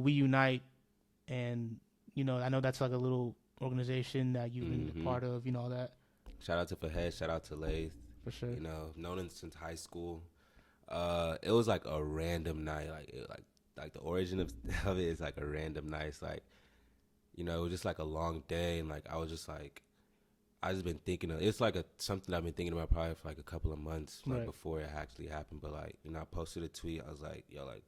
We Unite, and I know that's like a little organization that you've been a Mm-hmm. part of. All that Shout out to Fahed. Shout out to Lath. for sure. Known him since high school. It was like a random night. Like the origin of it is like a random night. It's like it was just like a long day, and like I was just like I just been thinking of it's like something I've been thinking about probably for like a couple of months like Right. before it actually happened. But like I posted a tweet. I was like, yo, like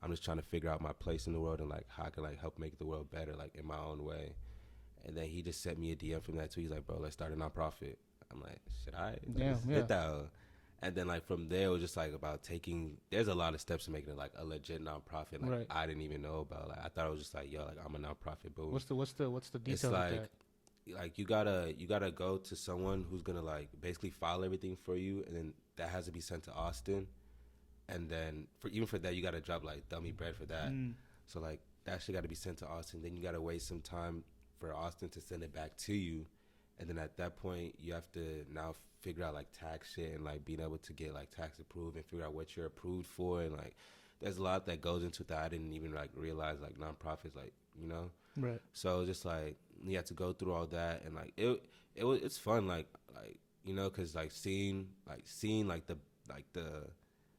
I'm just trying to figure out my place in the world and like how I can like help make the world better like in my own way. And then he just sent me a DM from that tweet. He's like, bro, let's start a nonprofit. I'm like, should I? Like, Yeah. let's Yeah. hit that. And then like from there, it was just like about taking. There's a lot of steps to making it like a legit nonprofit. Like Right. I didn't even know about. Like I thought it was just like, yo, like I'm a nonprofit. Boom. What's the It's details of that? like you gotta go to someone who's gonna like basically file everything for you, and then that has to be sent to Austin. And then for that, you gotta drop like dummy bread for that. Mm. So like that shit gotta be sent to Austin. Then you gotta wait some time for Austin to send it back to you, and then at that point you have to now figure out like tax shit and like being able to get like tax approved and figure out what you're approved for, and like there's a lot that goes into that. I didn't even like realize like nonprofits like. Right. So just like you have to go through all that, and like it's fun because seeing the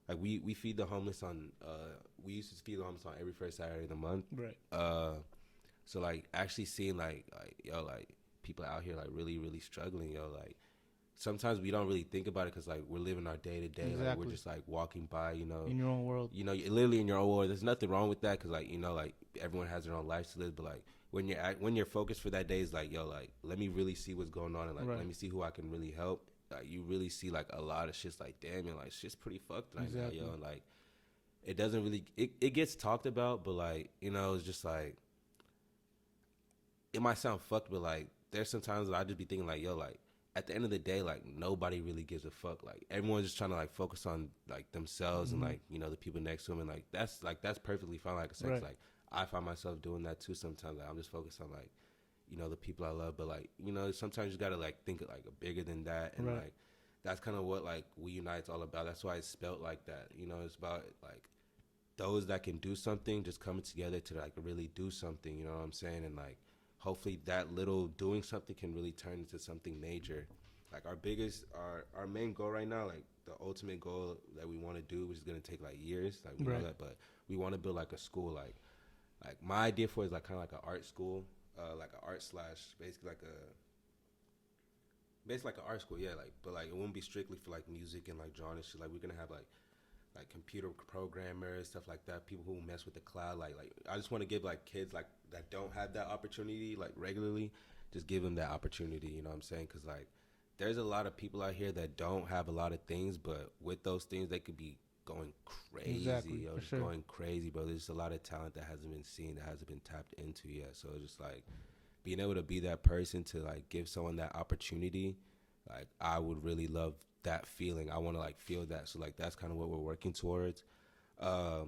like we feed the homeless on we used to feed the homeless on every first Saturday of the month. Right. So like actually seeing like yo like people out here like really really struggling, yo, like sometimes we don't really think about it because like we're living our day to day, like we're Exactly. just like walking by, In your own world. you're literally in your own world. There's nothing wrong with that because like like everyone has their own lives to live, but like when you're focused for that day is like yo like let me really see what's going on and like Right. let me see who I can really help. Like you really see like a lot of shit's like damn it, like shit's pretty fucked right Exactly. now, yo, and like it doesn't really it gets talked about, but like it's just like it might sound fucked, but like there's sometimes that I just be thinking like yo like at the end of the day, like nobody really gives a fuck. Like everyone's just trying to like focus on like themselves and like the people next to them, and that's perfectly fine. Like I said, Right. like I find myself doing that too sometimes. Like I'm just focused on like the people I love, but like sometimes you gotta like think like bigger than that, and Right. like that's kind of what like We Unite's all about. That's why it's spelt like that. It's about like those that can do something just coming together to like really do something. You know what I'm saying? And like hopefully that little doing something can really turn into something major. Like our main goal right now, like the ultimate goal that we want to do, which is gonna take like years, like we Right. know that, but we want to build like a school, like my idea for it is like kind of like an art school, like an art slash basically like an art school, yeah, like but like it wouldn't be strictly for like music and like drawing and shit. Like we're gonna have like computer programmers, stuff like that, people who mess with the cloud. Like I just want to give like kids like that don't have that opportunity like regularly, just give them that opportunity. You know what I'm saying? Because like there's a lot of people out here that don't have a lot of things, but with those things they could be going crazy, Exactly. yo, For just sure. going crazy, bro. There's just a lot of talent that hasn't been seen, that hasn't been tapped into yet. So it's just like being able to be that person to like give someone that opportunity, like I would really love that feeling. I want to like feel that. So like that's kind of what we're working towards. But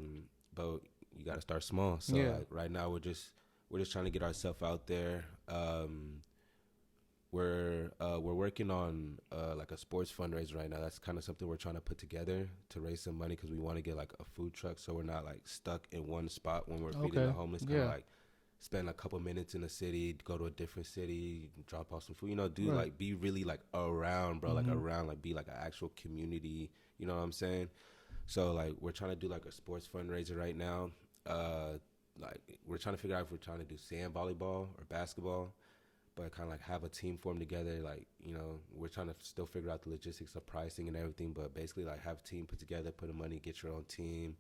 you got to start small. So Yeah. like right now we're just trying to get ourselves out there. We're working on like a sports fundraiser right now. That's kind of something we're trying to put together to raise some money because we want to get like a food truck so we're not like stuck in one spot when we're feeding Okay. the homeless. Kind of Yeah. like spend a couple minutes in a city, go to a different city, drop off some food. Do Right. like be really like around, bro. Like around, like be like an actual community. You know what I'm saying? So like we're trying to do like a sports fundraiser right now. Like we're trying to figure out if we're trying to do sand volleyball or basketball, but kind of like have a team form together. Like we're trying to still figure out the logistics of pricing and everything, but basically like have a team put together, put the money, get your own team.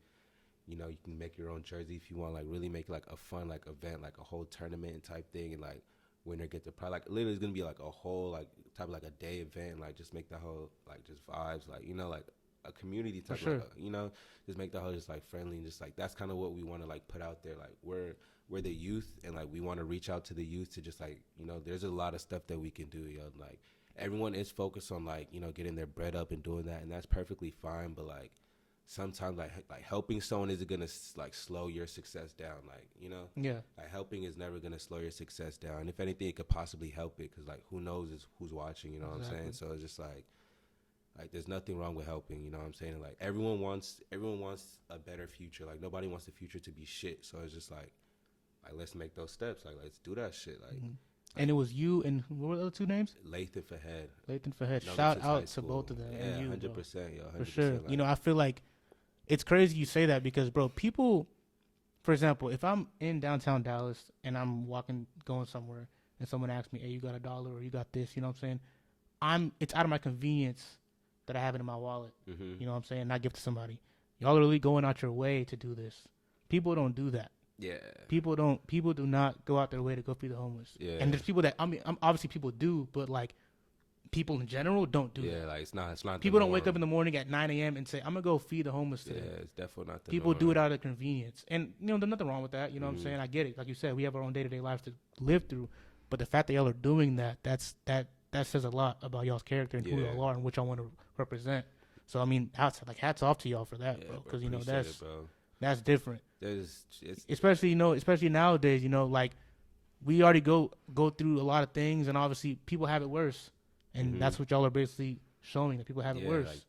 You can make your own jersey if you want. Like really make like a fun like event, like a whole tournament type thing, and like winner get the prize. Like literally, it's gonna be like a whole like type of like a day event. And, like just make the whole like just vibes, like like a community For type, sure. like just make the whole just like friendly and just like that's kind of what we want to like put out there. Like we're the youth, and like we want to reach out to the youth to just like there's a lot of stuff that we can do. Like everyone is focused on like getting their bread up and doing that, and that's perfectly fine. But like sometimes like helping someone isn't gonna like slow your success down. Like Yeah. like helping is never gonna slow your success down. If anything, it could possibly help it because like who knows who's watching. You know what I'm saying? Exactly. So it's just like there's nothing wrong with helping. You know what I'm saying? Like everyone wants a better future. Like nobody wants the future to be shit. So it's just like like let's make those steps. Like let's do that shit. Like, and it was you and what were the other two names? Lathan Fahed. Lathan Fahed. No, Shout this is high out to school. both of them. Yeah, and you, 100%, yo, 100%. for sure. Like, You know, I feel like it's crazy you say that because, bro, people, for example, if I'm in downtown Dallas and I'm going somewhere, and someone asks me, "Hey, you got $1 or you got this?" You know what I'm saying? It's out of my convenience that I have it in my wallet. mm-hmm. You know what I'm saying? Not give to somebody. Y'all are really going out your way to do this. People don't do that. Yeah. People do not go out their way to go feed the homeless. Yeah. And there's people that, obviously people do, but like people in general don't do that. Yeah, like it's not. People don't wake up in the morning at 9 a.m. and say, "I'm gonna go feed the homeless today." Yeah, it's definitely not. People do it out of convenience, and you know there's nothing wrong with that. You know what I'm saying? I get it. Like you said, we have our own day-to-day lives to live through, but the fact that y'all are doing that says a lot about y'all's character and who y'all are and what y'all want to represent. So I mean, hats off to y'all for that, bro. Because you know that's different. Especially nowadays, you know, like we already go through a lot of things, and obviously people have it worse, and that's what y'all are basically showing, that people have it worse.